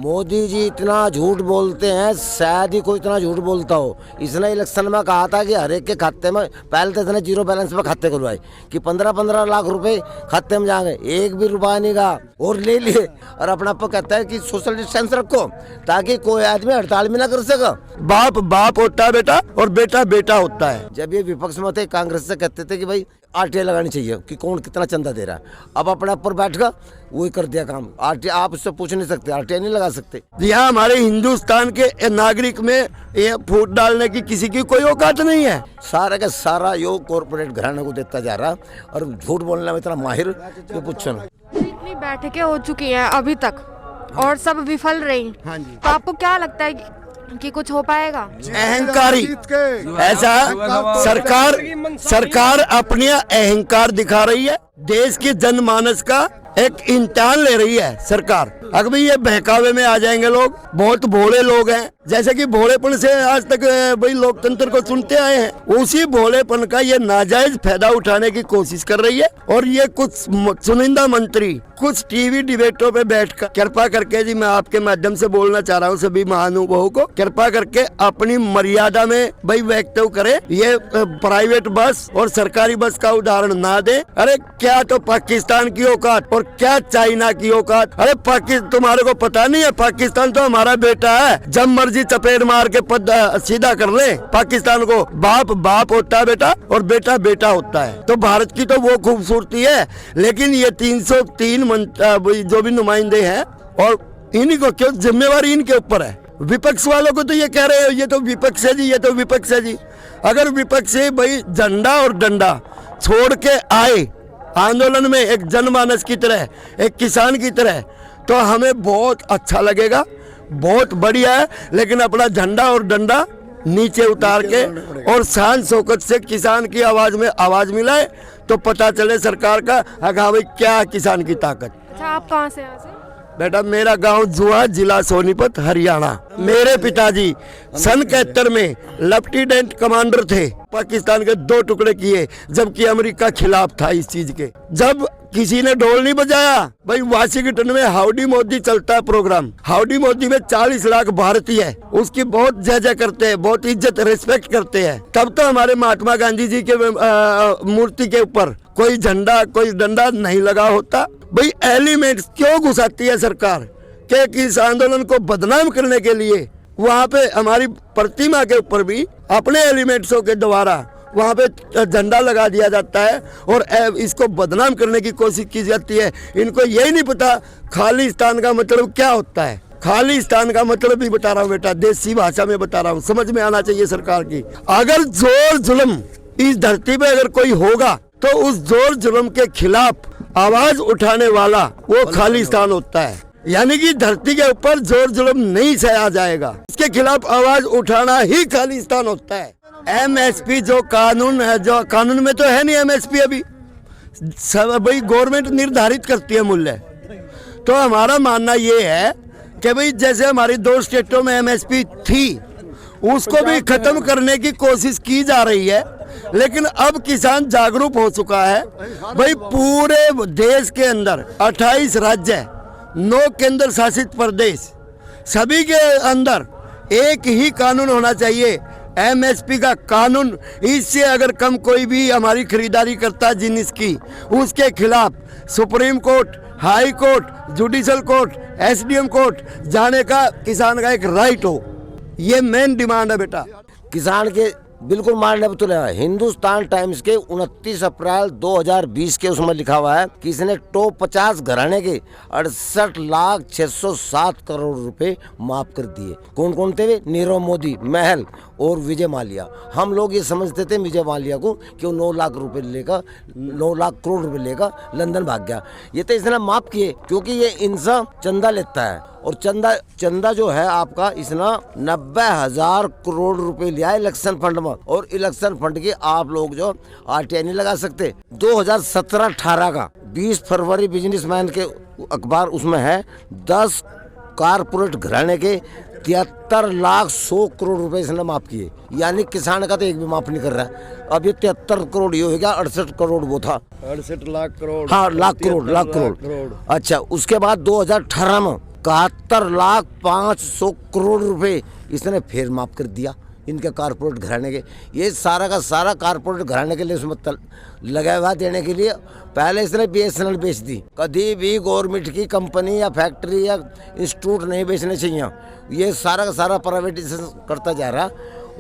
मोदी जी इतना झूठ बोलते हैं, शायद ही कोई इतना झूठ बोलता हो। इसने इलेक्शन में कहा था कि हर एक के खाते में, पहले तो इसने जीरो बैलेंस पे खाते खुलवाए कि 15-15 लाख रुपए खाते में जाएंगे, एक भी रुपया नहीं का और ले लिए। और अपना आपको कहता है कि सोशल डिस्टेंस रखो ताकि कोई आदमी हड़ताल भी ना कर सका। बाप बाप होता है बेटा और बेटा बेटा होता है। जब ये विपक्ष में थे, कांग्रेस से कहते थे कि भाई आरटीआई लगानी चाहिए कि कौन कितना चंदा दे रहा है। अब अपने ऊपर बैठ कर वही कर दिया काम। आरटीआई आप उससे पूछ नहीं सकते, आरटीआई नहीं लगा सकते। यहाँ हमारे हिंदुस्तान के नागरिक में ये फूट डालने की किसी की कोई औकात नहीं है। सारा का सारा योग कॉर्पोरेट घराने को देता जा रहा और झूठ बोलने में इतना माहिर कि पूछो ना। इतनी बैठकें हो चुकी हैं अभी तक और सब विफल रही। हाँ जी। तो आपको क्या लगता है कि कुछ हो पाएगा? अहंकारी ऐसा सरकार अपने अहंकार दिखा रही है। देश के जनमानस का एक इम्तिहान ले रही है सरकार। अगर भाई ये बहकावे में आ जाएंगे लोग, बहुत भोले लोग हैं, जैसे कि भोलेपन से आज तक भाई लोकतंत्र को चुनते आए हैं, उसी भोलेपन का ये नाजायज फायदा उठाने की कोशिश कर रही है। और ये कुछ चुनिंदा मंत्री कुछ टीवी डिबेटों पे बैठकर कृपा करके जी, मैं आपके माध्यम से बोलना चाह रहा हूँ सभी महानुभावों को, कृपा करके अपनी मर्यादा में भाई वक्तव्य करे। ये प्राइवेट बस और सरकारी बस का उदाहरण ना दे। अरे क्या तो पाकिस्तान की औकात और क्या चाइना की औकात। अरे तुम्हारे को पता नहीं है, पाकिस्तान तो हमारा बेटा है, जब मर्जी चपेट मार के पद सीधा कर ले। पाकिस्तान को बाप बाप होता है बेटा और बेटा बेटा होता है। तो भारत की तो वो खूबसूरती है, लेकिन ये 303 जो भी नुमाइंदे हैं और इन्हीं को क्यों, जिम्मेवारी इनके ऊपर है। विपक्ष वालों को तो ये कह रहे हो ये तो विपक्ष है जी, ये तो विपक्ष है जी। अगर विपक्ष से भाई झंडा और डंडा छोड़ के आए आंदोलन में एक जनमानस की तरह, एक किसान की तरह, तो हमें बहुत अच्छा लगेगा, बहुत बढ़िया है। लेकिन अपना झंडा और डंडा नीचे उतार के और शान शौकत से किसान की आवाज में आवाज मिलाए तो पता चले सरकार का हाँ भाई क्या किसान की ताकत। अच्छा, आप कहाँ से? यहाँ से बेटा मेरा गांव जुआ, जिला सोनीपत, हरियाणा। मेरे पिताजी सन 71 में लेफ्टिनेंट कमांडर थे, पाकिस्तान के 2 टुकड़े किए, जबकि अमेरिका खिलाफ था इस चीज के। जब किसी ने ढोल नहीं बजाया, भाई वाशिंगटन में हाउडी मोदी चलता है प्रोग्राम, हाउडी मोदी में 40 लाख भारतीय है, उसकी बहुत जय जय करते हैं, बहुत इज्जत रिस्पेक्ट करते हैं। तब तो हमारे महात्मा गांधी जी के मूर्ति के ऊपर कोई झंडा कोई डंडा नहीं लगा होता। भाई एलिमेंट्स क्यों घुसाती है सरकार कि इस आंदोलन को बदनाम करने के लिए वहाँ पे हमारी प्रतिमा के ऊपर भी अपने एलिमेंट्सों के द्वारा वहाँ पे झंडा लगा दिया जाता है और इसको बदनाम करने की कोशिश की जाती है। इनको यही नहीं पता खालिस्तान का मतलब क्या होता है। खालिस्तान का मतलब भी बता रहा हूँ बेटा, देसी भाषा में बता रहा हूँ, समझ में आना चाहिए सरकार की। अगर जोर जुल्म इस धरती पे अगर कोई होगा तो उस जोर जुल्म के खिलाफ आवाज उठाने वाला वो खालिस्तान होता है। यानी कि धरती के ऊपर जोर जुल्म नहीं सहा जाएगा, इसके खिलाफ आवाज उठाना ही खालिस्तान होता है। एमएसपी जो कानून है, जो कानून में तो है नहीं एमएसपी, अभी सब भाई गवर्नमेंट निर्धारित करती है मूल्य। तो हमारा मानना ये है कि भाई जैसे हमारी 2 स्टेटों में एमएसपी थी, उसको भी खत्म करने की कोशिश की जा रही है। लेकिन अब किसान जागरूक हो चुका है। भाई पूरे देश के अंदर 28 राज्य, 9 केंद्र शासित प्रदेश, सभी के अंदर एक ही कानून होना चाहिए, एमएसपी का कानून। इससे अगर कम कोई भी हमारी खरीदारी करता है जिनिस की, उसके खिलाफ supreme court, high court, judicial court, SDM court जाने का किसान का एक राइट हो। ये मेन डिमांड है बेटा किसान के। बिल्कुल मानने पर है। हिंदुस्तान टाइम्स के 29 अप्रैल 2020 के उसमें लिखा हुआ है कि इसने टॉप 50 घराने के 68,607 करोड़ रुपए माफ कर दिए। कौन कौन थे? नीरव मोदी, महल और विजय माल्या। हम लोग ये समझते थे विजय माल्या को कि वो 9 लाख रुपए लेकर, 9 लाख करोड़ रुपए लेकर लंदन भाग गया। ये तो इसने माफ किए क्योंकि ये इनसे चंदा लेता है और चंदा जो है आपका इसने 90,000 करोड़ रुपए लिया इलेक्शन फंड में। और इलेक्शन फंड के आप लोग जो आरटीआई नहीं लगा सकते। 2017-18 का 20 फरवरी बिजनेसमैन के अखबार उसमें है 10 कारपोरेट घराने के 73 लाख 100 करोड़ रुपए इसने माफ किए। यानी किसान का तो एक भी माफ नहीं कर रहा है। अब ये 73 करोड़ ये हो गया, 68 करोड़ वो था, 68 लाख करोड़। हाँ लाख करोड़। अच्छा, उसके बाद 2018 में 71,500,000 करोड़ रुपए इसने फिर माफ कर दिया इनके कारपोरेट घराने के। ये सारा का सारा कारपोरेट घराने के लिए उसमें लगा हुआ देने के लिए। पहले इसने BSNL बेच दी। कभी भी गवर्नमेंट की कंपनी या फैक्ट्री या इंस्टीट्यूट नहीं बेचने चाहिए। ये सारा का सारा प्राइवेटाइजेशन करता जा रहा।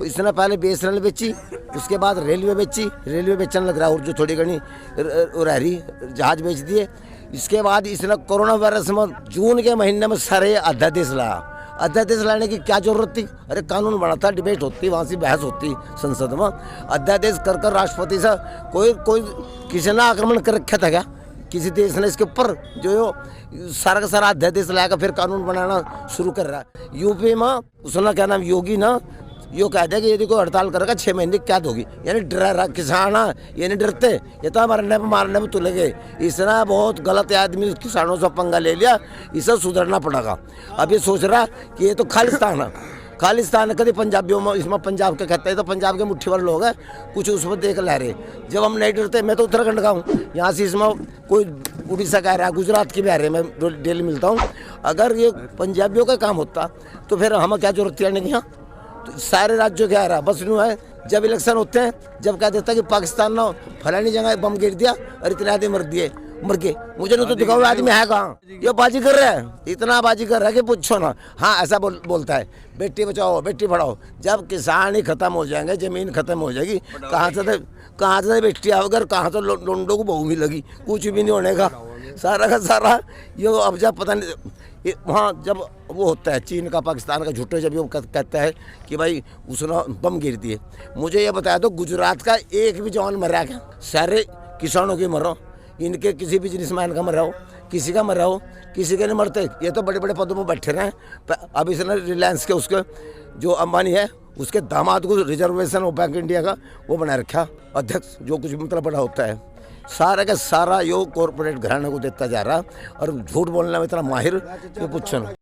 इसने पहले BSNL बेची, उसके बाद रेलवे बेची, रेलवे बेचने लग रहा और जो थोड़ी घनी रह रही जहाज बेच दिए। इसके बाद इसने कोरोना वायरस में जून के महीने में सारे अध्यादेश लाया। अध्यादेश लाने की क्या जरूरत थी? अरे कानून बना था, डिबेट होती, वहाँ से बहस होती संसद में। अध्यादेश कर कर राष्ट्रपति से कोई किसी ने आक्रमण कर रखा था क्या? किसी देश ने इसके ऊपर जो सारा का सारा अध्यादेश लाकर फिर कानून बनाना शुरू कर रहा है। यूपी में उसने क्या नाम योगी ना यो कहते हैं कि यदि कोई हड़ताल करेगा 6 महीने की कैद होगी। यानी डरा रहा किसान, ये नहीं डरते, ये तो मरने में मारने में तुले गए। इसने बहुत गलत आदमी किसानों से पंगा ले लिया, इसे सुधरना पड़ेगा। अब ये सोच रहा कि ये तो खालिस्तान है, खालिस्तान कभी पंजाबियों में इसमें पंजाब के कहते हैं तो पंजाब के मुट्ठी भर लोग हैं, कुछ उसमें देख ला रहे। जब हम नहीं डरते, मैं तो उत्तराखंड का हूँ, यहाँ से इसमें कोई उड़ीसा का रहा, गुजरात की भी आ रहे, मैं डेली मिलता हूँ। अगर ये पंजाबियों का काम होता तो फिर हमें क्या जरूरत रहने की? यहाँ तो सारे राज्यों के आ रहा बस यूँ है। जब इलेक्शन होते हैं, जब कह देता कि पाकिस्तान ना फलानी जगह बम गिर दिया और इतने आदमी मर गए, मुझे नहीं तो दिखाओ आदमी है कहाँ। ये बाजी कर रहा है, इतना बाजी कर रहा है कि पूछो ना। हाँ ऐसा बोलता है बेटी बचाओ बेटी पढ़ाओ। जब किसान ही खत्म हो जाएंगे, जमीन खत्म हो जाएगी, कहाँ से बेटी आओगे, कहाँ से लोंडो को बहू मिलेगी? कुछ भी नहीं होने का, सारा का सारा। ये अब जब पता नहीं वहाँ जब वो होता है चीन का पाकिस्तान का झूठे, जब वो कहता है कि भाई उसने बम गिर दिए, मुझे ये बताया तो गुजरात का एक भी जवान मरा क्या? सारे किसानों के मरो, इनके किसी बिजनेसमैन का मरा हो, किसी का मरा हो, किसी के नहीं मरते। ये तो बड़े बड़े पदों पर बैठे रहे हैं। अब इसने रिलायंस के उसके जो अंबानी है उसके दामाद को रिजर्वेशन ऑफ बैंक इंडिया का वो बना रखा अध्यक्ष, जो कुछ मतलब बड़ा होता है। सारा का सारा यो कॉरपोरेट घराने को देता जा रहा और झूठ बोलने में इतना माहिर कि पूछो ना।